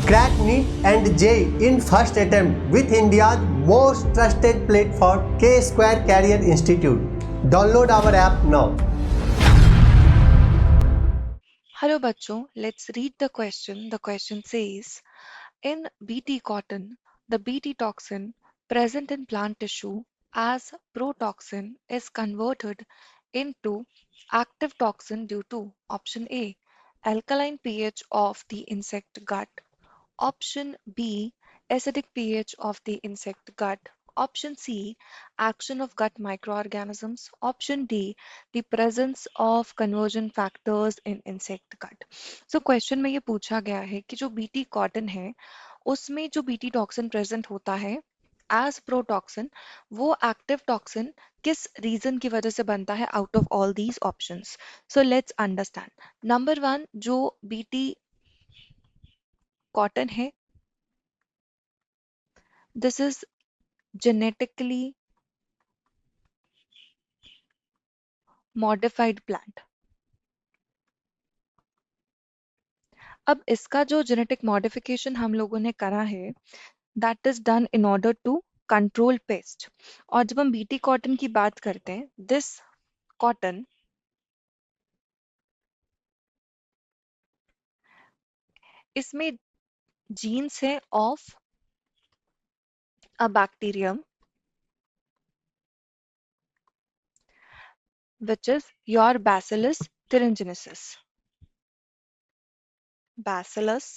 Crack NEET and JEE in first attempt with India's most trusted platform, K-Square Career Institute. Download our app now. Hello bachcho, let's read the question. The question says, in Bt cotton, the Bt toxin present in plant tissue as protoxin is converted into active toxin due to option A, alkaline pH of the insect gut, option B, acidic pH of the insect gut, option C, action of gut microorganisms, option D, the presence of conversion factors in insect gut. So question में ये पूछा गया है कि जो BT cotton है उसमें जो बीटी टॉक्सिन प्रेजेंट होता है एज प्रोटॉक्सिन, वो एक्टिव टॉक्सिन किस रीजन की वजह से बनता है out of all these options. So let's understand. Number one, जो बीटी कॉटन है, this is genetically modified plant. अब इसका जो जेनेटिक मॉडिफिकेशन हम लोगों ने करा है that is done in order to control pest. और जब हम बीटी कॉटन की बात करते हैं, दिस कॉटन इसमें जीन्स है of a bacterium which is your Bacillus thuringiensis. Bacillus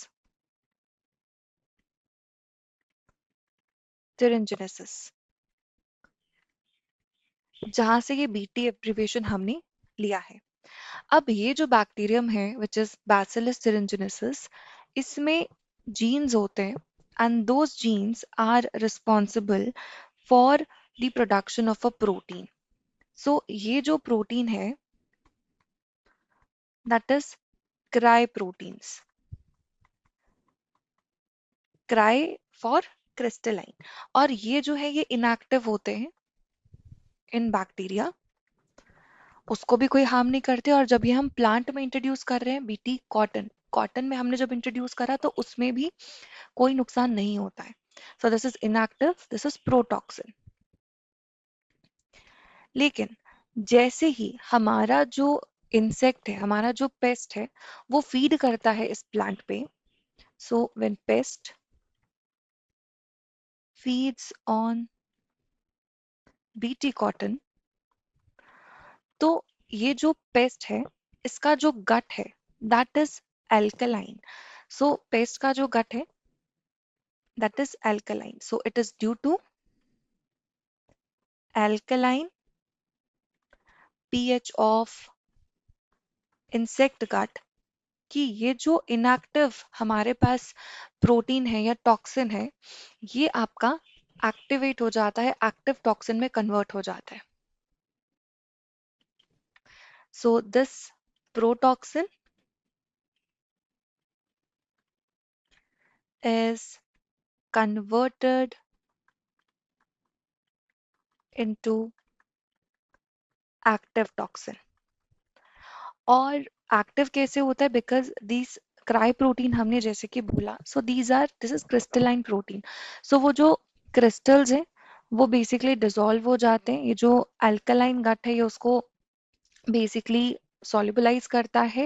thuringiensis, जहां से ये बीटी एब्रिविएशन हमने लिया है. अब ये जो बैक्टीरियम है विच इज बैसिलस thuringiensis, इसमें जीन्स होते हैं and those genes are responsible for the production of a protein. So ये जो प्रोटीन है that is cry proteins. Cry for crystalline. और ये जो है ये इनएक्टिव होते हैं इन बैक्टीरिया, उसको भी कोई हार्म नहीं करते. और जब ये हम प्लांट में इंट्रोड्यूस कर रहे हैं बीटी कॉटन, कॉटन में हमने जब इंट्रोड्यूस करा तो उसमें भी कोई नुकसान नहीं होता है. सो this is inactive, this is protoxin. लेकिन जैसे ही हमारा जो इंसेक्ट है, हमारा जो पेस्ट है, वो फीड करता है इस प्लांट पे, so when paste feeds on BT cotton, तो ये जो पेस्ट है इसका जो गट है that is alkaline. So paste का जो गट है that is alkaline. So it is due to alkaline pH of insect gut कि ये जो इनएक्टिव हमारे पास प्रोटीन है या टॉक्सिन है, ये आपका एक्टिवेट हो जाता है, एक्टिव टॉक्सिन में कन्वर्ट हो जाता है. So this protoxin is converted into active toxin. और एक्टिव कैसे होता है? बिकॉज दिस क्राई प्रोटीन हमने जैसे कि बोला, so this is crystalline protein. So वो जो क्रिस्टल्स हैं वो बेसिकली डिसॉल्व हो जाते हैं. ये जो अल्कलाइन गट है ये उसको बेसिकली सॉल्युबलाइज करता है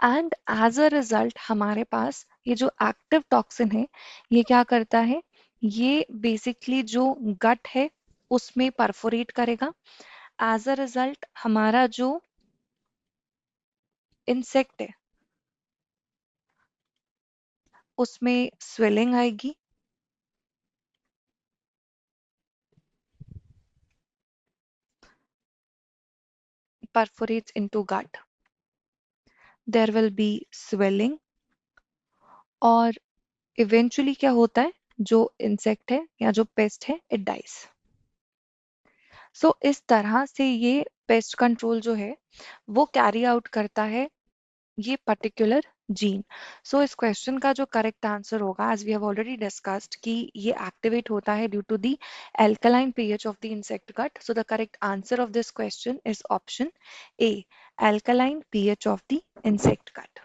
एंड एज अ रिजल्ट हमारे पास ये जो एक्टिव टॉक्सिन है ये क्या करता है, ये बेसिकली जो गट है उसमें परफोरेट करेगा. एज अ रिजल्ट हमारा जो इंसेक्ट है उसमें स्वेलिंग आएगी, perforates into gut, there will be swelling और इवेंचुअली क्या होता है, जो इंसेक्ट है या जो पेस्ट है इट डाइज. सो इस तरह से ये पेस्ट कंट्रोल जो है वो कैरी आउट करता है ये पर्टिकुलर जीन. सो इस क्वेश्चन का जो करेक्ट आंसर होगा, as we have already discussed, कि ये एक्टिवेट होता है due to the alkaline pH of the insect gut. So the correct answer of this question is option A, alkaline pH of the insect gut.